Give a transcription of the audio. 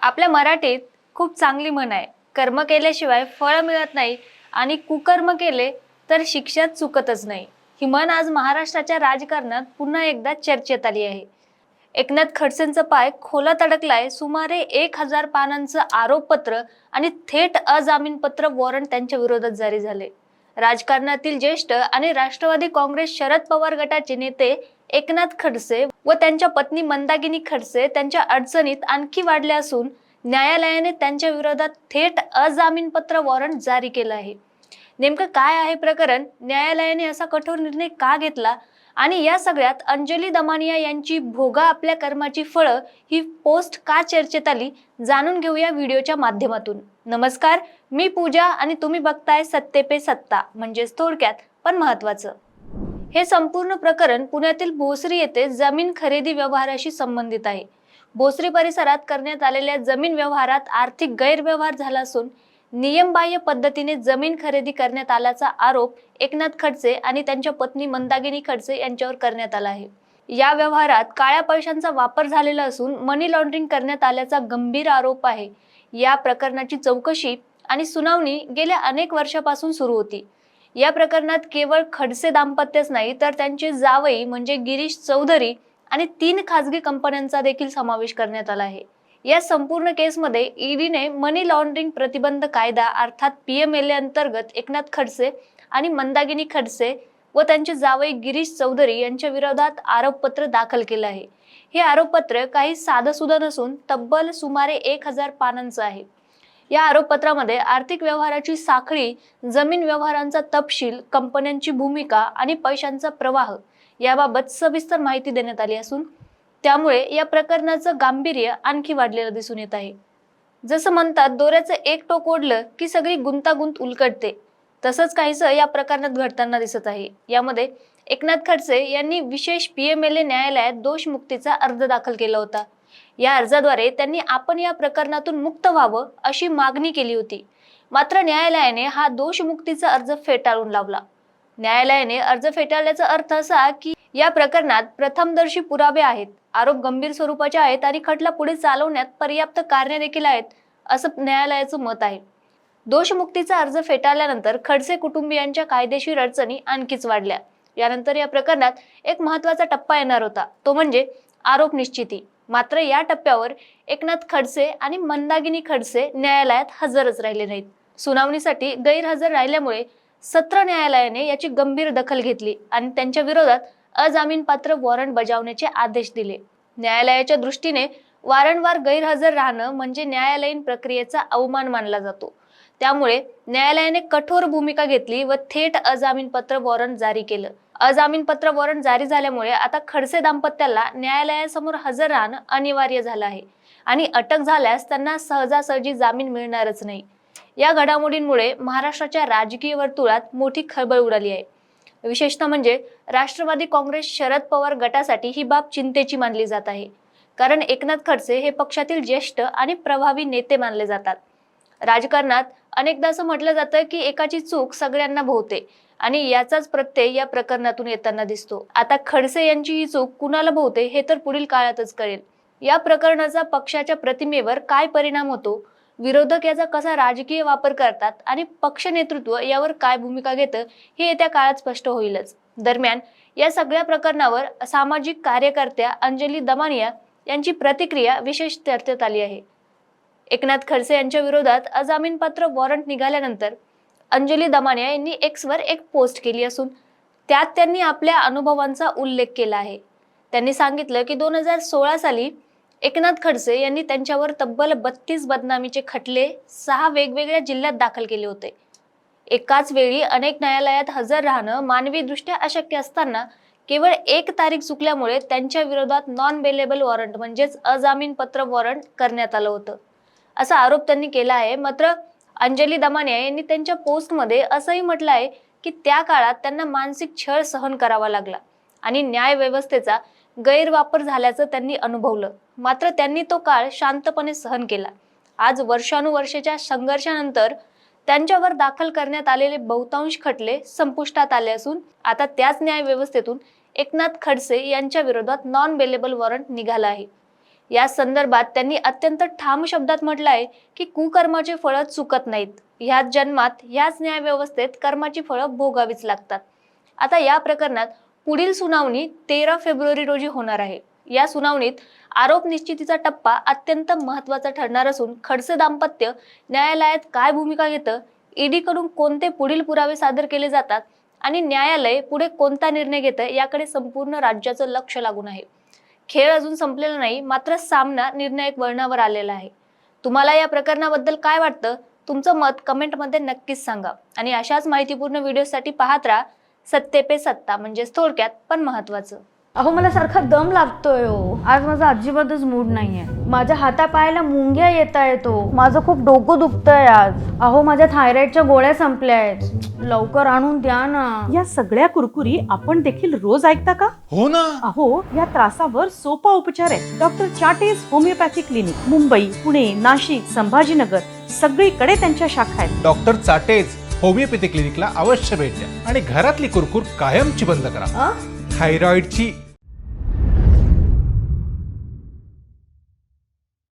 आपल्या मराठीत खूप चांगली म्हण आहे, कर्म केल्याशिवाय फळ मिळत नाही आणि कुकर्म केले तर शिक्षा चुकतच नाही. ही म्हण आज महाराष्ट्राच्या राजकारणात पुन्हा एकदा चर्चेत आली आहे. एकनाथ खडसेंचा पाय खोलात अडकलाय. सुमारे 1000 पानांचं आरोपपत्र आणि थेट अजामीनपत्र वॉरंट त्यांच्या विरोधात जारी झाले. राजकारणातील ज्येष्ठ आणि राष्ट्रवादी काँग्रेस शरद पवार गटाचे नेते एकनाथ खडसे व त्यांच्या पत्नी मंदाकिनी खडसे त्यांच्या अडचणीत आणखी वाढल्या असून न्यायालयाने त्यांच्या विरोधात थेट अजामीनपत्र वॉरंट जारी केलं आहे. नेमकं काय आहे प्रकरण, न्यायालयाने असा कठोर निर्णय का घेतला आणि या सगळ्यात अंजली दमानिया यांची भोगा आपल्या कर्माची फळं ही पोस्ट का चर्चेत आली, जाणून घेऊया व्हिडिओच्या माध्यमातून. नमस्कार, मी पूजा आणि तुम्ही बघताय सत्ते पे सत्ता, म्हणजेच थोडक्यात पण महत्वाचं. हे संपूर्ण प्रकरण पुण्यातील भोसरी येथे जमीन खरेदी व्यवहाराशी संबंधित आहे. भोसरी परिसरात करण्यात आलेल्या जमीन व्यवहारात आर्थिक गैरव्यवहार झाला असून नियमबाह्य पद्धतीने जमीन खरेदी करण्यात आल्याचा आरोप एकनाथ खडसे आणि त्यांच्या पत्नी मंदाकिनी खडसे यांच्यावर करण्यात आला आहे. या व्यवहारात काळ्या पैशांचा वापर झालेला असून मनी लॉन्ड्रिंग करण्यात आल्याचा गंभीर आरोप आहे. या प्रकरणाची चौकशी आणि सुनावणी गेल्या अनेक वर्षापासून सुरू होती. या प्रकरणात केवळ खडसे दाम्पत्यच नाही तर त्यांचे जावई म्हणजे गिरीश चौधरी आणि 3 खासगी कंपन्यांचा देखील समावेश करण्यात आला आहे. या संपूर्ण केसमध्ये ईडीने मनी लॉन्ड्रिंग प्रतिबंध कायदा अर्थात PMLA अंतर्गत एकनाथ खडसे आणि मंदाकिनी खडसे व त्यांचे जावई गिरीश चौधरी यांच्या विरोधात आरोपपत्र दाखल केलं आहे. हे आरोपपत्र काही साधंसुधं नसून तब्बल सुमारे 1000 पानांचं आहे. या आरोपपत्रामध्ये आर्थिक व्यवहाराची साखळी, जमीन व्यवहारांचा तपशील, कंपन्यांची भूमिका आणि पैशांचा प्रवाह याबाबत सविस्तर माहिती देण्यात आली असून त्यामुळे या प्रकरणाचं गांभीर्य आणखी वाढलेलं दिसून येत आहे. जसं म्हणतात, दोऱ्याचं एक टोक ओढलं की सगळी गुंतागुंत उलगडते, तसंच काहीसं या प्रकरणात घडताना दिसत आहे. यामध्ये एकनाथ खडसे यांनी विशेष PMLA न्यायालयात दोषमुक्तीचा अर्ज दाखल केला होता. या अर्जाद्वारे त्यांनी आपण या प्रकरणातून मुक्त व्हावं अशी मागणी केली होती. मात्र न्यायालयाने हा दोषमुक्तीचा अर्ज फेटाळून लावला. न्यायालयाने अर्ज फेटाळल्याचा अर्थ असा की या प्रकरणात प्रथमदर्शी पुरावे आहेत, आरोप गंभीर स्वरूपाचे आहेत आणि खटला पुढे चालवण्यात पर्याप्त कारणे देखील आहेत, असं न्यायालयाचं मत आहे. दोषमुक्तीचा अर्ज फेटाळल्यानंतर खडसे कुटुंबियांच्या कायदेशीर अडचणी आणखीच वाढल्या. यानंतर या प्रकरणात एक महत्वाचा टप्पा येणार होता, तो म्हणजे आरोप निश्चिती. मात्र या टप्प्यावर एकनाथ खडसे आणि मंदाकिनी खडसे न्यायालयात हजरच राहिले नाहीत. सुनावणीसाठी गैरहजर राहिल्यामुळे सत्र न्यायालयाने याची गंभीर दखल घेतली आणि त्यांच्या विरोधात अजामीनपात्र वॉरंट बजावण्याचे आदेश दिले. न्यायालयाच्या दृष्टीने वारंवार गैरहजर राहणं म्हणजे न्यायालयीन प्रक्रियेचा अवमान मानला जातो. त्यामुळे न्यायालयाने कठोर भूमिका घेतली व थेट अजामीनपत्र वॉरंट जारी केलं. अजामीनपत्र वॉरंट जारी झाल्यामुळे आता खडसे दाम्पत्याला न्यायालयासमोर हजर राहणं अनिवार्य झालं आहे आणि अटक झाल्यास त्यांना सहजासहजी जामीन मिळणारच नाही. या घडामोडींमुळे महाराष्ट्राच्या राजकीय वर्तुळात मोठी खळबळ उडाली आहे. विशेषतः म्हणजे राष्ट्रवादी काँग्रेस शरद पवार गटासाठी ही बाब चिंतेची मानली जात आहे. कारण एकनाथ खडसे हे पक्षातील ज्येष्ठ आणि प्रभावी नेते मानले जातात. राजकारणात अनेकदा असं म्हटलं जातं की एकाची चूक सगळ्यांना भोवते आणि याचाच प्रत्यय या प्रकरणातून येताना दिसतो. आता खडसे यांची ही चूक कुणाला भोवते हे तर पुढील काळातच कळेल. या प्रकरणाचा पक्षाच्या प्रतिमेवर काय परिणाम होतो, विरोधक याचा कसा राजकीय वापर करतात आणि पक्ष नेतृत्व यावर काय भूमिका घेतं हे येत्या काळात स्पष्ट होईलच. दरम्यान या सगळ्या प्रकरणावर सामाजिक कार्यकर्त्या अंजली दमानिया यांची प्रतिक्रिया विशेष चर्चेत आली आहे. एकनाथ खडसे यांच्या विरोधात अजामीनपात्र वॉरंट निघाल्यानंतर अंजली दमानिया यांनी Xवर एक पोस्ट केली असून त्यात त्यांनी आपल्या अनुभवांचा उल्लेख केला आहे. त्यांनी सांगितलं की 2016 साली एकनाथ खडसे यांनी त्यांच्यावर तब्बल 32 बदनामीचे खटले 6 वेगवेगळ्या जिल्ह्यात दाखल केले होते. एकाच वेळी अनेक न्यायालयात हजर राहणं मानवी दृष्ट्या अशक्य असताना केवळ एक तारीख चुकल्यामुळे त्यांच्या विरोधात नॉन बेलेबल वॉरंट म्हणजेच अजामीनपत्र वॉरंट करण्यात आलं होतं, असा आरोप त्यांनी केला आहे. मात्र अंजली दमानिया यांनी त्यांच्या पोस्टमध्ये असंही म्हटलं आहे की त्या काळात त्यांना मानसिक छळ सहन करावा लागला आणि न्याय व्यवस्थेचा गैरवापर झाल्याचं त्यांनी अनुभवलं. मात्र त्यांनी तो काळ शांतपणे सहन केला. आज वर्षानुवर्षाच्या संघर्षानंतर त्यांच्यावर दाखल करण्यात आलेले बहुतांश खटले संपुष्टात आले असून आता त्याच न्याय व्यवस्थेतून एकनाथ खडसे यांच्या विरोधात नॉन बेलेबल वॉरंट निघाला आहे. या संदर्भात त्यांनी अत्यंत ठाम शब्दात म्हटलंय की कुकर्माची फळं चुकत नाहीत. ह्याच जन्मात ह्याच न्यायव्यवस्थेत कर्माची फळं भोगावीच लागतात. आता या प्रकरणात पुढील सुनावणी 13 फेब्रुवारी रोजी होणार आहे. या सुनावणीत आरोप निश्चितीचा टप्पा अत्यंत महत्त्वाचा ठरणार असून खडसे दाम्पत्य न्यायालयात काय भूमिका घेतं, ईडी कडून कोणते पुढील पुरावे सादर केले जातात आणि न्यायालय पुढे कोणता निर्णय घेतं याकडे संपूर्ण राज्याचं लक्ष लागून आहे. खेळ अजून संपलेला नाही, मात्र सामना निर्णायक वळणावर आलेला आहे. तुम्हाला या प्रकरणाबद्दल काय वाटतं? तुमचं मत कमेंटमध्ये नक्कीच सांगा आणि अशाच माहितीपूर्ण व्हिडिओसाठी पाहत राहा सत्ते पे सत्ता, म्हणजेच थोडक्यात पण महत्वाचं. अहो मला सारखा दम लागतोय हो. आज माझा अजिबातच मूड नाहीये. माझ्या हातापायाला मुंग्या येत आहेत. माझं खूप डोकं दुखतंय आज. अहो माझ्या थायरॉइडच्या गोळ्या संपल्या आहेत, लवकर आणून द्या ना. या सगळ्या कुरकुरी आपण देखील रोज ऐकता का? हो ना. अहो या त्रासावर सोपा उपचार आहे. Doctor Chatej homeopathy clinic, Mumbai, Pune, Nashik, Sambhajinagar सगळीकडे त्यांच्या शाखा आहेत. डॉक्टर चाटेज होमिओपॅथी क्लिनिकला अवश्य भेट द्या आणि घरातली कुरकुर कायमची बंद करा. थायरॉइडची